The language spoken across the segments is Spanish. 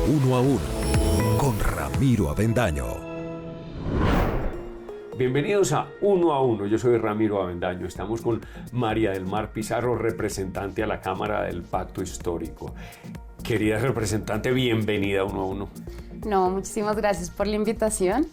Uno a Uno con Ramiro Avendaño. Bienvenidos a Uno a Uno, yo soy Ramiro Avendaño, estamos con María del Mar Pizarro, representante a la Cámara del Pacto Histórico. Querida representante, bienvenida a Uno a Uno. No, muchísimas gracias por la invitación.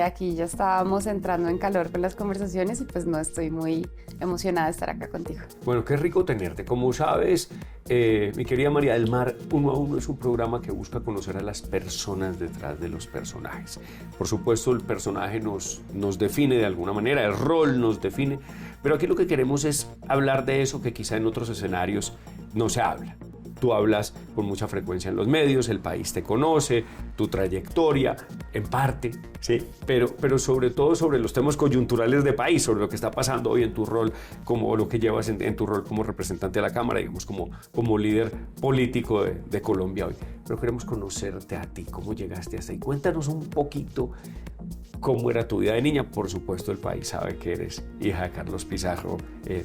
Aquí ya estábamos entrando en calor con las conversaciones y pues no, estoy muy emocionada de estar acá contigo. Bueno, qué rico tenerte. Como sabes, mi querida María del Mar, Uno a Uno es un programa que busca conocer a las personas detrás de los personajes. Por supuesto, el personaje nos define de alguna manera, el rol nos define, pero aquí lo que queremos es hablar de eso que quizá en otros escenarios no se habla. Tú hablas con mucha frecuencia en los medios, el país te conoce, tu trayectoria, en parte, ¿sí? Pero sobre todo sobre los temas coyunturales de país, sobre lo que está pasando hoy en tu rol, como lo que llevas en tu rol como representante de la Cámara, digamos, como líder político de Colombia hoy. Pero queremos conocerte a ti, cómo llegaste hasta ahí. Cuéntanos un poquito cómo era tu vida de niña. Por supuesto, el país sabe que eres hija de Carlos Pizarro,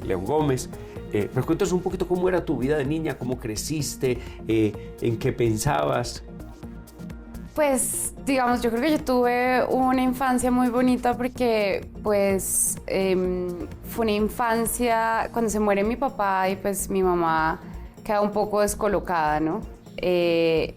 León Gómez. Pero cuéntanos un poquito cómo era tu vida de niña, cómo creciste, en qué pensabas. Pues, digamos, yo creo que yo tuve una infancia muy bonita porque, pues, fue una infancia cuando se muere mi papá y pues mi mamá queda un poco descolocada, ¿no?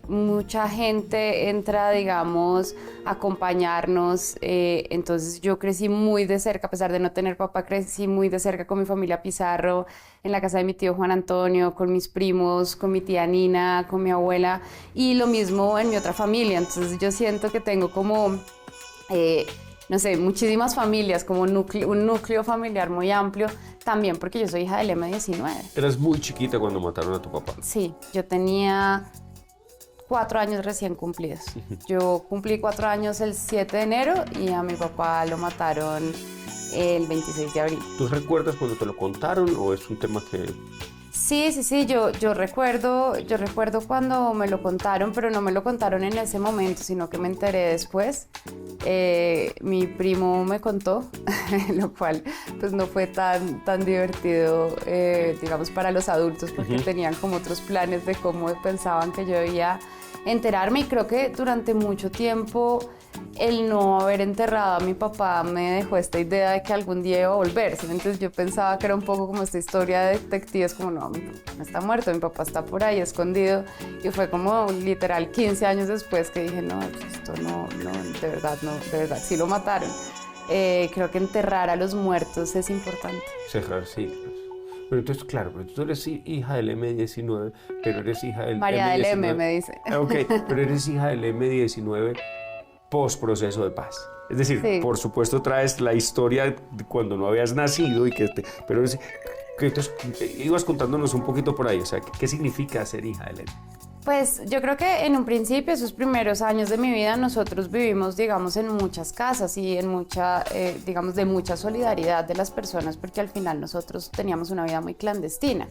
Mucha gente entra, digamos, a acompañarnos, entonces yo crecí muy de cerca, a pesar de no tener papá, crecí muy de cerca con mi familia Pizarro, en la casa de mi tío Juan Antonio, con mis primos, con mi tía Nina, con mi abuela, y lo mismo en mi otra familia. Entonces yo siento que tengo como, no sé, muchísimas familias, como un núcleo familiar muy amplio, también porque yo soy hija del M19. Eras muy chiquita cuando mataron a tu papá. Sí, yo tenía 4 años recién cumplidos. Yo cumplí 4 años el 7 de enero y a mi papá lo mataron el 26 de abril. ¿Tú recuerdas cuando te lo contaron o es un tema que...? Sí, yo recuerdo cuando me lo contaron, pero no me lo contaron en ese momento, sino que me enteré después. Mi primo me contó, lo cual pues no fue tan divertido, digamos, para los adultos, porque tenían como otros planes de cómo pensaban que yo debía enterarme, y creo que durante mucho tiempo el no haber enterrado a mi papá me dejó esta idea de que algún día iba a volver, ¿sí? Entonces yo pensaba que era un poco como esta historia de detectives, como no, mi papá no está muerto, mi papá está por ahí escondido, y fue como literal 15 años después que dije, no, esto no, de verdad, sí lo mataron. Creo que enterrar a los muertos es importante. Cerrar ciclos. Pero entonces, claro, pero tú eres hija del M19, pero eres hija del María M19. del M, me dice. Ok, pero eres hija del M19 post proceso de paz. Es decir, sí, por supuesto traes la historia de cuando no habías nacido y pero entonces ibas contándonos un poquito por ahí, o sea, ¿qué significa ser hija del M? Pues yo creo que en un principio, esos primeros años de mi vida, nosotros vivimos, digamos, en muchas casas y en digamos, de mucha solidaridad de las personas, porque al final nosotros teníamos una vida muy clandestina.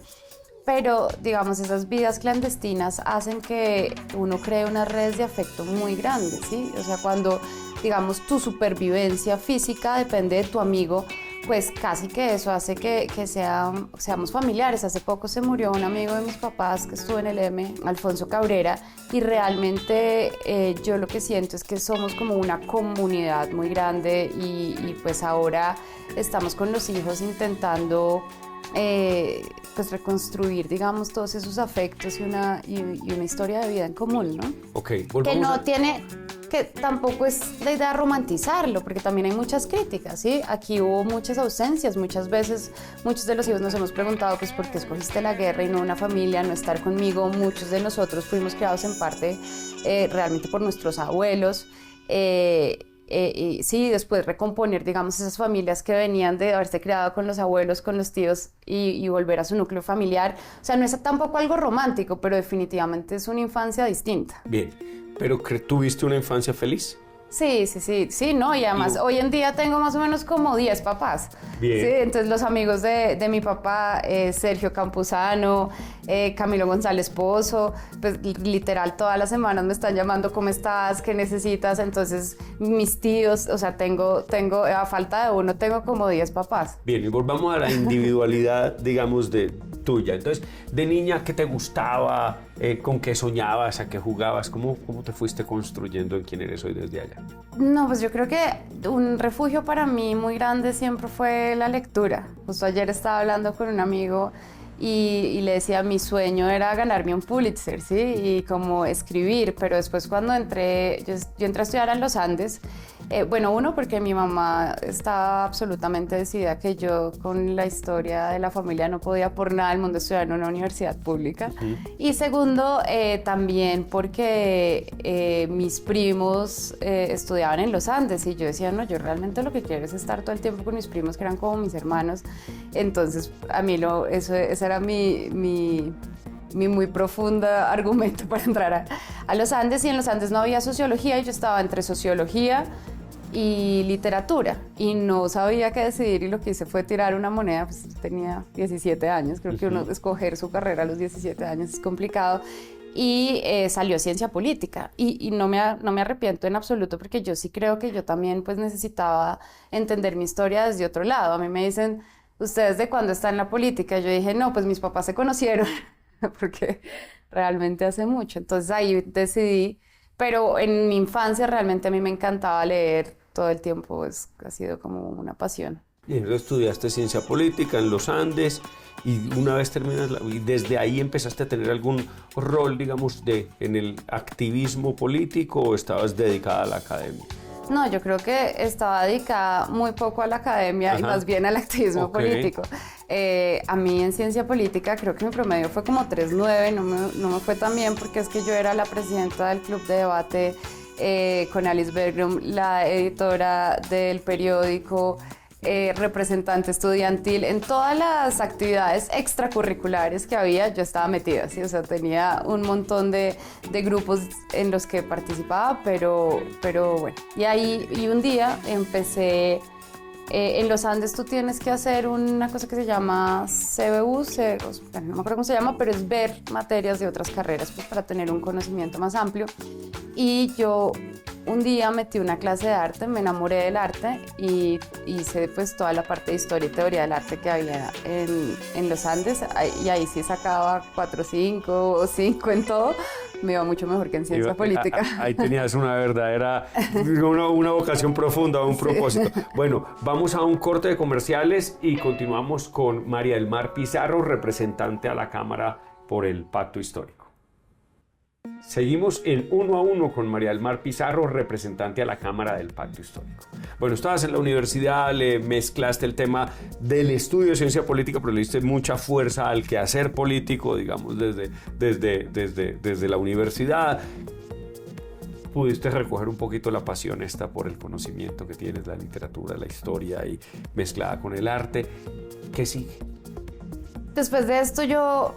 Pero, digamos, esas vidas clandestinas hacen que uno cree unas redes de afecto muy grandes, ¿sí? O sea, cuando, digamos, tu supervivencia física depende de tu amigo, pues casi que eso hace que seamos familiares. Hace poco se murió un amigo de mis papás que estuvo en el M, Alfonso Cabrera, y realmente yo lo que siento es que somos como una comunidad muy grande y pues ahora estamos con los hijos intentando pues reconstruir, digamos, todos esos afectos y una historia de vida en común, ¿no? Ok, que tampoco es la idea de romantizarlo, porque también hay muchas críticas, ¿sí? Aquí hubo muchas ausencias, muchas veces, muchos de los hijos nos hemos preguntado, pues, ¿por qué escogiste la guerra y no una familia, no estar conmigo? Muchos de nosotros fuimos criados en parte realmente por nuestros abuelos, y sí, después recomponer, digamos, esas familias que venían de haberse criado con los abuelos, con los tíos y volver a su núcleo familiar. O sea, no es tampoco algo romántico, pero definitivamente es una infancia distinta. Bien, pero ¿tuviste una infancia feliz? Sí, no, y además hoy en día tengo más o menos como 10 papás. Bien. Sí, entonces los amigos de mi papá, Sergio Campuzano, Camilo González Pozo, pues literal todas las semanas me están llamando, ¿cómo estás? ¿Qué necesitas? Entonces mis tíos, o sea, tengo a falta de uno, tengo como 10 papás. Bien, y volvamos a la individualidad, digamos, de tuya. Entonces, de niña, ¿qué te gustaba? ¿Con qué soñabas? ¿A qué jugabas? ¿Cómo te fuiste construyendo en quién eres hoy desde allá? No, pues yo creo que un refugio para mí muy grande siempre fue la lectura. Justo ayer estaba hablando con un amigo y le decía, mi sueño era ganarme un Pulitzer, ¿sí? Y como escribir, pero después cuando yo entré a estudiar en los Andes, bueno, uno, porque mi mamá estaba absolutamente decidida que yo con la historia de la familia no podía por nada del mundo estudiar en una universidad pública. Y segundo, también porque mis primos estudiaban en los Andes y yo decía, no, yo realmente lo que quiero es estar todo el tiempo con mis primos, que eran como mis hermanos. Entonces, a mí ese era mi muy profundo argumento para entrar a los Andes, y en los Andes no había sociología y yo estaba entre sociología y literatura y no sabía qué decidir, y lo que hice fue tirar una moneda. Pues tenía 17 años, creo que uno escoger su carrera a los 17 años es complicado, y salió ciencia política y no me arrepiento en absoluto, porque yo sí creo que yo también pues necesitaba entender mi historia desde otro lado. A mí me dicen, ¿ustedes de cuándo están en la política? Yo dije, no, pues mis papás se conocieron porque realmente hace mucho. Entonces ahí decidí, pero en mi infancia realmente a mí me encantaba leer todo el tiempo, ha sido como una pasión. Y estudiaste ciencia política en los Andes y una vez terminas, y desde ahí empezaste a tener algún rol, digamos, en el activismo político, o estabas dedicada a la academia. No, yo creo que estaba dedicada muy poco a la academia y más bien al activismo político. A mí en ciencia política creo que mi promedio fue como 3.9, no me fue tan bien, porque es que yo era la presidenta del club de debate con Alice Bergrum, la editora del periódico, representante estudiantil. En todas las actividades extracurriculares que había yo estaba metida, ¿sí? O sea, tenía un montón de grupos en los que participaba, pero bueno. Y un día empecé, en los Andes tú tienes que hacer una cosa que se llama CBU, no me acuerdo cómo se llama, pero es ver materias de otras carreras, pues, para tener un conocimiento más amplio. Y yo un día metí una clase de arte, me enamoré del arte y hice pues toda la parte de historia y teoría del arte que había en los Andes, y ahí sí sacaba 4.5 o 5 en todo. Me iba mucho mejor que en ciencia política. Ahí tenías una verdadera, una vocación profunda, un propósito. Bueno, vamos a un corte de comerciales y continuamos con María del Mar Pizarro, representante a la Cámara por el Pacto Histórico. Seguimos en Uno a Uno con María del Mar Pizarro, representante a la Cámara del Pacto Histórico. Bueno, estabas en la universidad, le mezclaste el tema del estudio de ciencia política, pero le diste mucha fuerza al quehacer político, digamos, desde la universidad. Pudiste recoger un poquito la pasión esta por el conocimiento que tienes, la literatura, la historia, y mezclada con el arte. ¿Qué sigue? Después de esto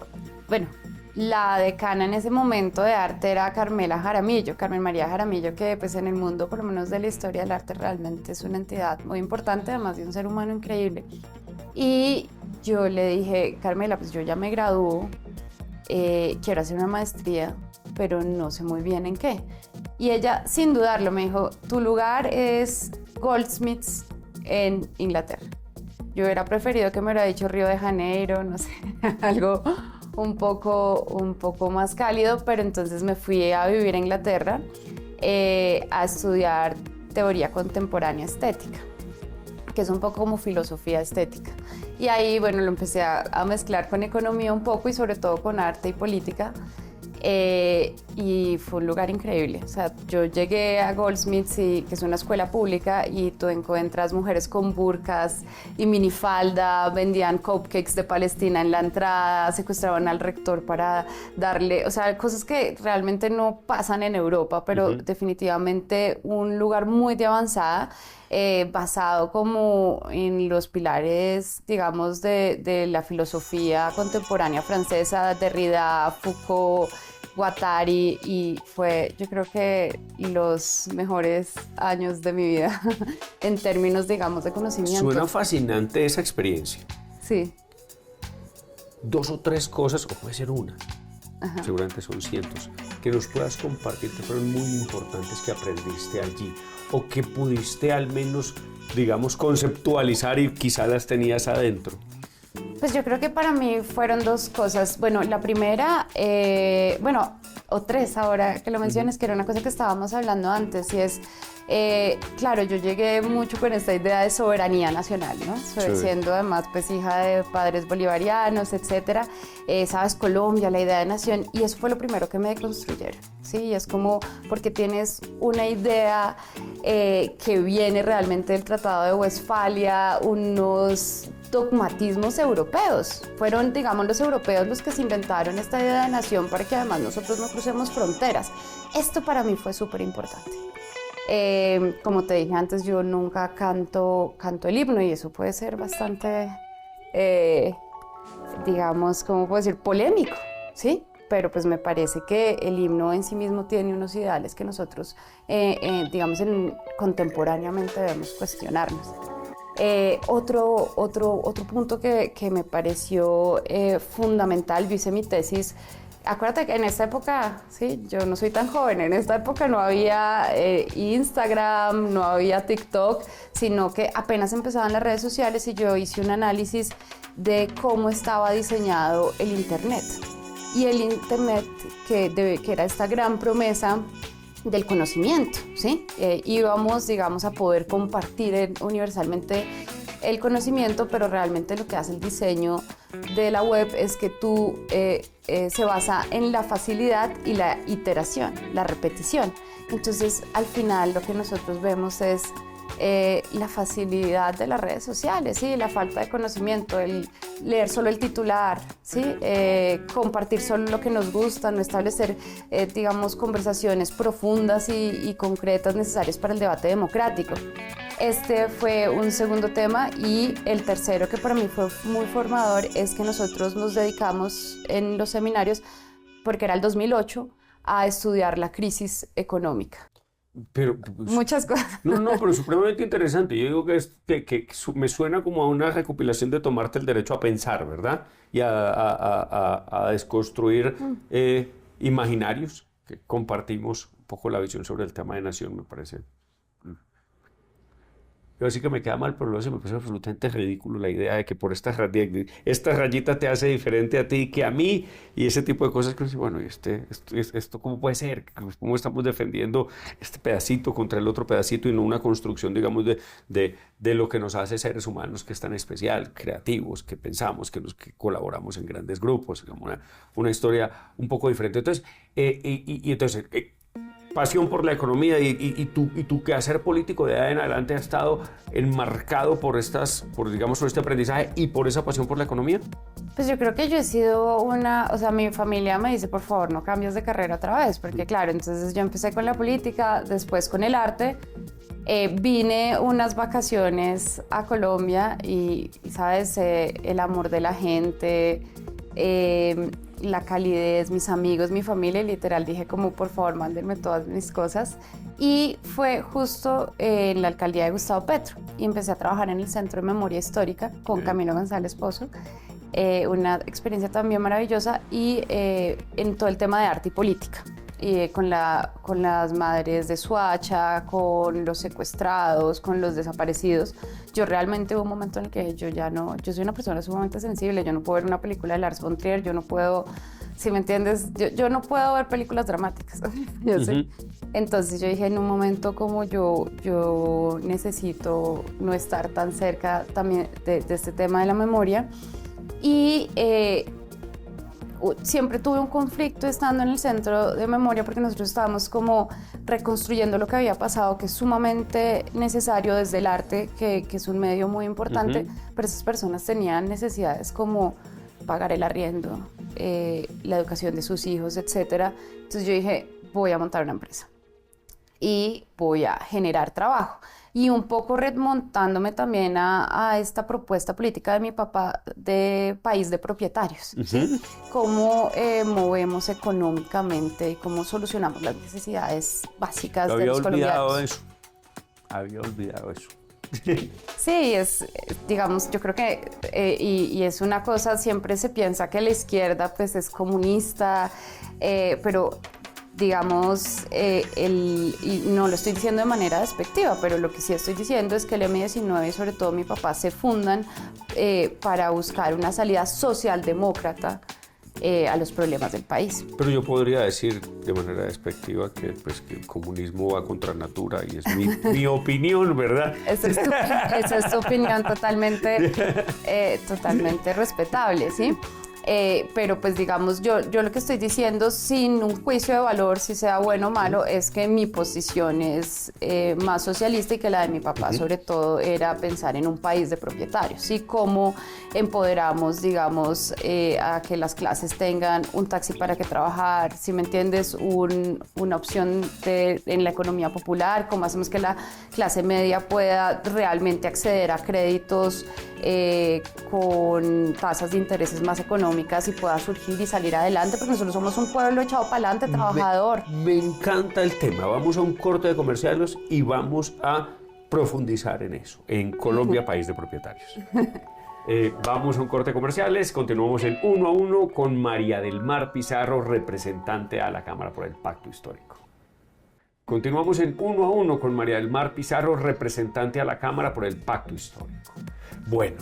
la decana en ese momento de arte era Carmen María Jaramillo, que pues en el mundo, por lo menos de la historia del arte, realmente es una entidad muy importante, además de un ser humano increíble. Y yo le dije, Carmela, pues yo ya me gradúo, quiero hacer una maestría, pero no sé muy bien en qué. Y ella, sin dudarlo, me dijo, tu lugar es Goldsmiths en Inglaterra. Yo hubiera preferido que me hubiera dicho Río de Janeiro, no sé, algo un poco más cálido, pero entonces me fui a vivir a Inglaterra a estudiar teoría contemporánea estética, que es un poco como filosofía estética. Y ahí, bueno, lo empecé a mezclar con economía un poco y sobre todo con arte y política. Y fue un lugar increíble. O sea, yo llegué a Goldsmiths, que es una escuela pública, y tú encuentras mujeres con burkas y minifalda, vendían cupcakes de Palestina en la entrada, secuestraban al rector para darle, o sea, cosas que realmente no pasan en Europa, pero definitivamente un lugar muy de avanzada, basado como en los pilares, digamos, de la filosofía contemporánea francesa, Derrida, Foucault, Guattari, y fue, yo creo que los mejores años de mi vida en términos, digamos, de conocimiento. Suena fascinante esa experiencia. Sí. 2 o 3 cosas, o puede ser una, seguramente son cientos, que nos puedas compartir que fueron muy importantes que aprendiste allí, o que pudiste al menos, digamos, conceptualizar y quizá las tenías adentro. Pues yo creo que para mí fueron dos cosas. Bueno, la primera, o tres ahora que lo menciones, que era una cosa que estábamos hablando antes, y es, claro, yo llegué mucho con esta idea de soberanía nacional, ¿no? Siendo además pues hija de padres bolivarianos, etcétera. Sabes, Colombia, la idea de nación, y eso fue lo primero que me deconstruyeron, ¿sí? Y es como, porque tienes una idea que viene realmente del Tratado de Westfalia, unos dogmatismos europeos. Fueron, digamos, los europeos los que se inventaron esta idea de nación para que además nosotros no crucemos fronteras. Esto para mí fue súper importante. Como te dije antes, yo nunca canto el himno, y eso puede ser bastante, digamos, ¿cómo puedo decir? Polémico, ¿sí? Pero pues me parece que el himno en sí mismo tiene unos ideales que nosotros, digamos, contemporáneamente debemos cuestionarnos. Otro punto que me pareció fundamental, yo hice mi tesis. Acuérdate que en esta época, sí, yo no soy tan joven, en esta época no había Instagram, no había TikTok, sino que apenas empezaban las redes sociales, y yo hice un análisis de cómo estaba diseñado el Internet. Y el Internet, que era esta gran promesa del conocimiento, ¿sí? Íbamos, digamos, a poder compartir universalmente el conocimiento, pero realmente lo que hace el diseño de la web es que se basa en la facilidad y la iteración, la repetición. Entonces, al final, lo que nosotros vemos es la facilidad de las redes sociales, ¿sí? La falta de conocimiento, el leer solo el titular, ¿sí? Compartir solo lo que nos gusta, no establecer, digamos, conversaciones profundas y concretas necesarias para el debate democrático. Este fue un segundo tema, y el tercero, que para mí fue muy formador, es que nosotros nos dedicamos en los seminarios, porque era el 2008, a estudiar la crisis económica. Pero, pues, muchas cosas. No, pero supremamente interesante. Yo digo que me suena como a una recopilación de tomarte el derecho a pensar, ¿verdad? Y a desconstruir imaginarios que compartimos un poco la visión sobre el tema de nación, me parece. Yo sí que me queda mal, pero luego se me parece absolutamente ridículo la idea de que por esta rayita te hace diferente a ti que a mí, y ese tipo de cosas que bueno, ¿y esto cómo puede ser? ¿Cómo estamos defendiendo este pedacito contra el otro pedacito, y no una construcción, digamos, de lo que nos hace seres humanos, que es tan especial, creativos, que pensamos, que colaboramos en grandes grupos, digamos, una historia un poco diferente? Entonces, entonces pasión por la economía, y tu quehacer político de ahí en adelante ha estado enmarcado por digamos, por este aprendizaje y por esa pasión por la economía. Pues yo creo que yo he sido o sea, mi familia me dice, por favor, no cambies de carrera otra vez, porque claro, entonces yo empecé con la política, después con el arte, vine unas vacaciones a Colombia y sabes, el amor de la gente, la calidez, mis amigos, mi familia, literal dije como, por favor, mándenme todas mis cosas. Y fue justo en la alcaldía de Gustavo Petro, y empecé a trabajar en el Centro de Memoria Histórica con Camilo González Pozo, una experiencia también maravillosa, y en todo el tema de arte y política, con las madres de Suacha, con los secuestrados, con los desaparecidos. Yo realmente hubo un momento en el que yo soy una persona sumamente sensible, yo no puedo ver una película de Lars von Trier, yo no puedo, si me entiendes, yo no puedo ver películas dramáticas, yo sé. Entonces yo dije, en un momento como yo necesito no estar tan cerca también de este tema de la memoria, y siempre tuve un conflicto estando en el Centro de Memoria, porque nosotros estábamos como reconstruyendo lo que había pasado, que es sumamente necesario desde el arte, que es un medio muy importante, pero esas personas tenían necesidades como pagar el arriendo, la educación de sus hijos, etc. Entonces yo dije, voy a montar una empresa y voy a generar trabajo. Y un poco remontándome también a esta propuesta política de mi papá de país de propietarios, ¿sí? Cómo movemos económicamente y cómo solucionamos las necesidades básicas de los colombianos. Había olvidado eso. Sí, digamos, yo creo que, y es una cosa, siempre se piensa que la izquierda pues es comunista, pero digamos, y no lo estoy diciendo de manera despectiva, pero lo que sí estoy diciendo es que el M19 y sobre todo mi papá se fundan para buscar una salida socialdemócrata a los problemas del país. Pero yo podría decir de manera despectiva que, pues, que el comunismo va contra natura y es mi opinión, ¿verdad? Esa es tu opinión totalmente respetable, ¿sí? Pero pues digamos, yo lo que estoy diciendo sin un juicio de valor, si sea bueno o malo, es que mi posición es más socialista y que la de mi papá sobre todo era pensar en un país de propietarios, ¿sí? Cómo empoderamos, digamos, a que las clases tengan un taxi para que trabajar, si me entiendes, una opción en la economía popular, cómo hacemos que la clase media pueda realmente acceder a créditos con tasas de intereses más económicas y pueda surgir y salir adelante, porque nosotros somos un pueblo echado para adelante, trabajador. Me encanta el tema. Vamos a un corte de comerciales y vamos a profundizar en eso, en Colombia, país de propietarios. Vamos a un corte de comerciales, continuamos en Uno a Uno con María del Mar Pizarro, representante a la Cámara por el Pacto Histórico. Continuamos en Uno a Uno con María del Mar Pizarro, representante a la Cámara por el Pacto Histórico. Bueno,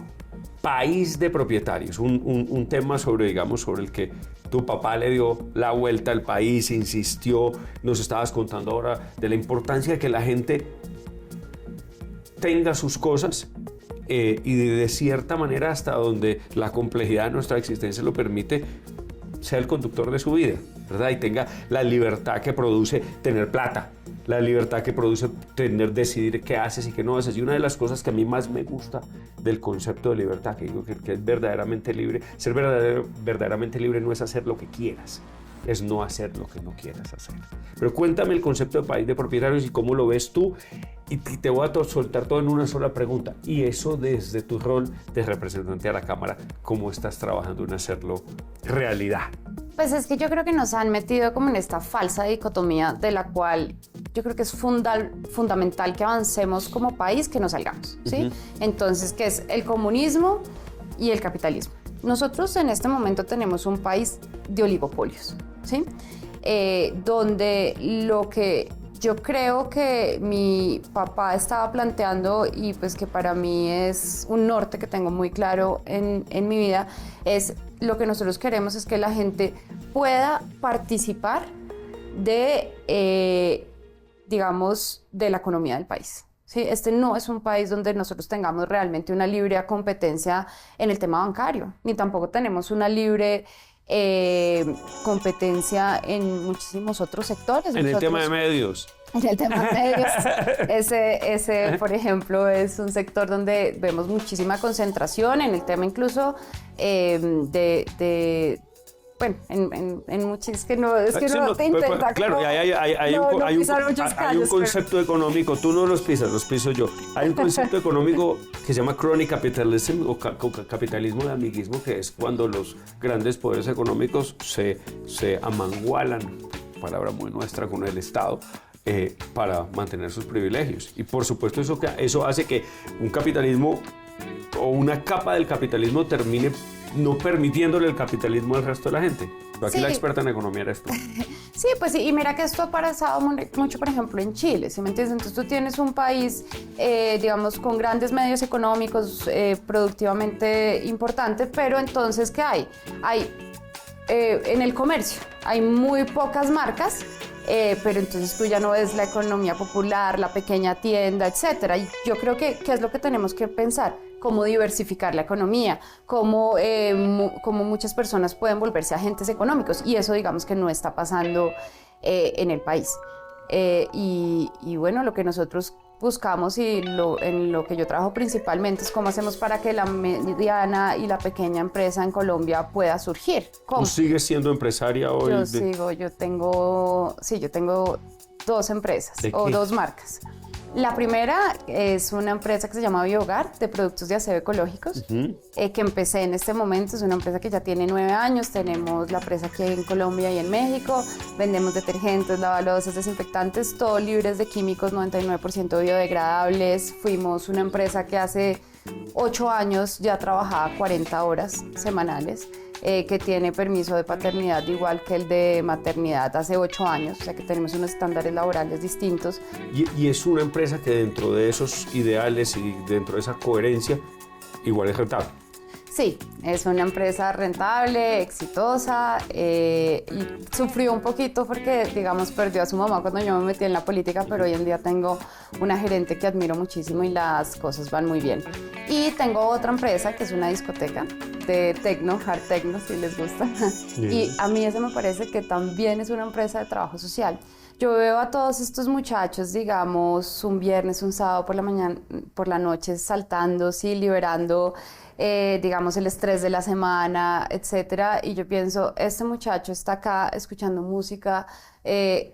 país de propietarios, un tema sobre el que tu papá le dio la vuelta al país, insistió, nos estabas contando ahora de la importancia de que la gente tenga sus cosas y de cierta manera, hasta donde la complejidad de nuestra existencia lo permite, sea el conductor de su vida, ¿verdad? Y tenga la libertad que produce tener plata, la libertad que produce decidir qué haces y qué no haces. Y una de las cosas que a mí más me gusta del concepto de libertad, que digo que es verdaderamente libre, ser verdaderamente libre no es hacer lo que quieras, es no hacer lo que no quieras hacer. Pero cuéntame el concepto de país de propietarios y cómo lo ves tú, y te voy a soltar todo en una sola pregunta. Y eso desde tu rol de representante a la Cámara, ¿cómo estás trabajando en hacerlo realidad? Pues es que yo creo que nos han metido como en esta falsa dicotomía de la cual yo creo que es fundamental que avancemos como país, que nos salgamos, ¿sí? Entonces, ¿qué es el comunismo y el capitalismo? Nosotros en este momento tenemos un país de oligopolios, ¿sí? Donde lo que yo creo que mi papá estaba planteando, y pues que para mí es un norte que tengo muy claro en mi vida, es lo que nosotros queremos es que la gente pueda participar digamos, de la economía del país. ¿Sí? Este no es un país donde nosotros tengamos realmente una libre competencia en el tema bancario, ni tampoco tenemos una libre competencia en muchísimos otros sectores. En el tema de medios. En el tema de medios, ese, por ejemplo, es un sector donde vemos muchísima concentración, en el tema incluso bueno, en muchos, es que no te intenta. Claro, hay un concepto económico, tú no los pisas, los piso yo. Hay un concepto económico que se llama crony capitalism o capitalismo de amiguismo, que es cuando los grandes poderes económicos se amangualan, palabra muy nuestra, con el Estado, para mantener sus privilegios. Y por supuesto eso hace que un capitalismo o una capa del capitalismo termine no permitiéndole el capitalismo al resto de la gente. Pero aquí la experta en economía eres tú. Sí, pues sí, y mira que esto ha pasado mucho, por ejemplo, en Chile, ¿sí me entiendes? Entonces tú tienes un país, digamos, con grandes medios económicos, productivamente importante, pero entonces, ¿qué hay? En el comercio hay muy pocas marcas, pero entonces tú ya no ves la economía popular, la pequeña tienda, etcétera. Y yo creo que ¿qué es lo que tenemos que pensar? Cómo diversificar la economía, cómo muchas personas pueden volverse agentes económicos, y eso digamos que no está pasando en el país. Y bueno, lo que nosotros buscamos y en lo que yo trabajo principalmente es cómo hacemos para que la mediana y la pequeña empresa en Colombia pueda surgir. ¿Cómo? ¿Tú sigues siendo empresaria hoy? Yo tengo 2 empresas o 2 marcas. La primera es una empresa que se llama Biohogar, de productos de aseo ecológicos, que empecé en este momento. Es una empresa que ya tiene 9 años, tenemos la presa aquí en Colombia y en México, vendemos detergentes, lavalosas, desinfectantes, todo libres de químicos, 99% biodegradables. Fuimos una empresa que hace 8 años ya trabajaba 40 horas semanales, que tiene permiso de paternidad igual que el de maternidad hace 8 años, o sea que tenemos unos estándares laborales distintos. Y es una empresa que dentro de esos ideales y dentro de esa coherencia, igual es rentable. Sí, es una empresa rentable, exitosa, y sufrió un poquito porque, digamos, perdió a su mamá cuando yo me metí en la política, pero hoy en día tengo una gerente que admiro muchísimo y las cosas van muy bien. Y tengo otra empresa que es una discoteca de techno, hard techno, si les gusta. Bien. Y a mí ese me parece que también es una empresa de trabajo social. Yo veo a todos estos muchachos, digamos, un viernes, un sábado por la mañana, por la noche, saltando, sí, liberando, digamos, el estrés de la semana, etcétera. Y yo pienso, este muchacho está acá escuchando música,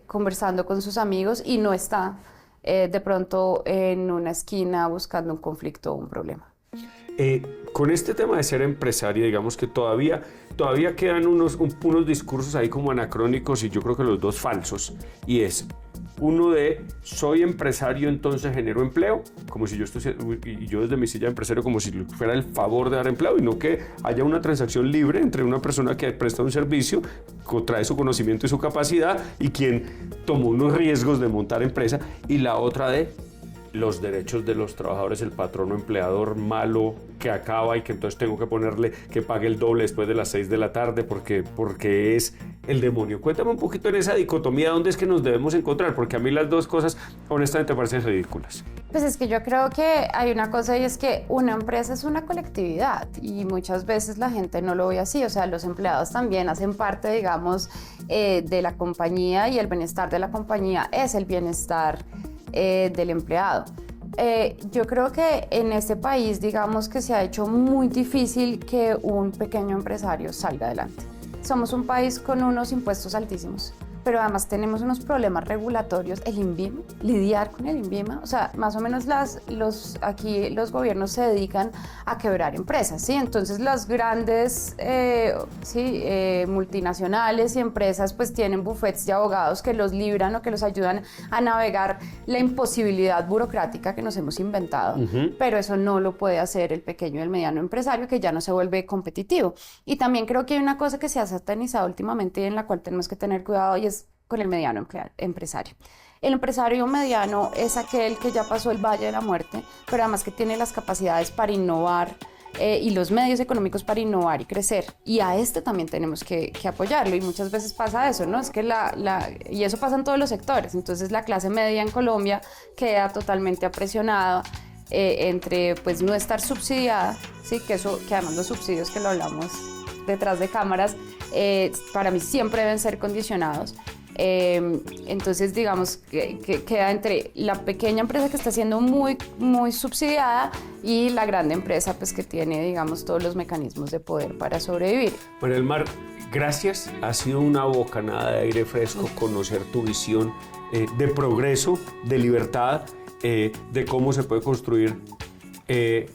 conversando con sus amigos y no está de pronto en una esquina buscando un conflicto o un problema. Con este tema de ser empresaria, digamos que todavía quedan unos discursos ahí como anacrónicos y yo creo que los dos falsos. Y es uno de soy empresario, entonces genero empleo, como si yo y yo desde mi silla de empresario como si fuera el favor de dar empleo, y no que haya una transacción libre entre una persona que presta un servicio, trae su conocimiento y su capacidad, y quien tomó unos riesgos de montar empresa, y la otra de los derechos de los trabajadores, el patrono empleador malo que acaba y que entonces tengo que ponerle que pague el doble después de las 6 de la tarde porque es el demonio. Cuéntame un poquito en esa dicotomía, ¿dónde es que nos debemos encontrar? Porque a mí las dos cosas honestamente me parecen ridículas. Pues es que yo creo que hay una cosa y es que una empresa es una colectividad y muchas veces la gente no lo ve así, o sea, los empleados también hacen parte, digamos, de la compañía y el bienestar de la compañía es el bienestar del empleado. Yo creo que en este país, digamos que se ha hecho muy difícil que un pequeño empresario salga adelante. Somos un país con unos impuestos altísimos, pero además tenemos unos problemas regulatorios, el INVIMA, lidiar con el INVIMA, o sea, más o menos aquí los gobiernos se dedican a quebrar empresas, ¿sí? Entonces las grandes multinacionales y empresas pues tienen bufetes de abogados que los libran o que los ayudan a navegar la imposibilidad burocrática que nos hemos inventado, pero eso no lo puede hacer el pequeño y el mediano empresario que ya no se vuelve competitivo. Y también creo que hay una cosa que se ha satanizado últimamente y en la cual tenemos que tener cuidado y es con el mediano empresario. El empresario mediano es aquel que ya pasó el valle de la muerte, pero además que tiene las capacidades para innovar y los medios económicos para innovar y crecer. Y a este también tenemos que apoyarlo y muchas veces pasa eso, ¿no? Es que y eso pasa en todos los sectores. Entonces la clase media en Colombia queda totalmente apresionada entre pues no estar subsidiada, ¿sí? Que además los subsidios que lo hablamos detrás de cámaras, para mí siempre deben ser condicionados. Entonces digamos que queda entre la pequeña empresa que está siendo muy, muy subsidiada y la grande empresa pues que tiene, digamos, todos los mecanismos de poder para sobrevivir. María del Mar, gracias. Ha sido una bocanada de aire fresco conocer tu visión de progreso, de libertad, de cómo se puede construir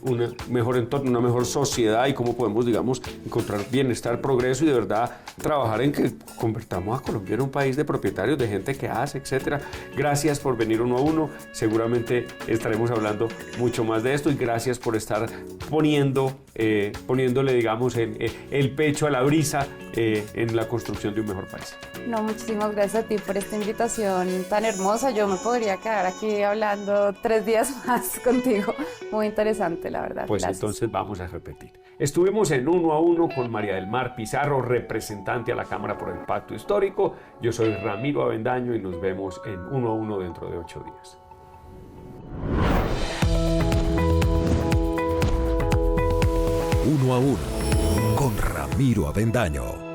un mejor entorno, una mejor sociedad y cómo podemos, digamos, encontrar bienestar, progreso y de verdad trabajar en que convertamos a Colombia en un país de propietarios, de gente que hace, etcétera. Gracias por venir uno a uno. Seguramente estaremos hablando mucho más de esto y gracias por estar poniéndole, digamos, el pecho a la brisa en la construcción de un mejor país. No, muchísimas gracias a ti por esta invitación tan hermosa. Yo me podría quedar aquí hablando 3 días más contigo. Muy interesante, la verdad. Pues gracias. Entonces vamos a repetir. Estuvimos en Uno a Uno con María del Mar Pizarro, representante a la Cámara por el Pacto Histórico. Yo soy Ramiro Avendaño y nos vemos en Uno a Uno dentro de 8 días. Uno a Uno con Ramiro Avendaño.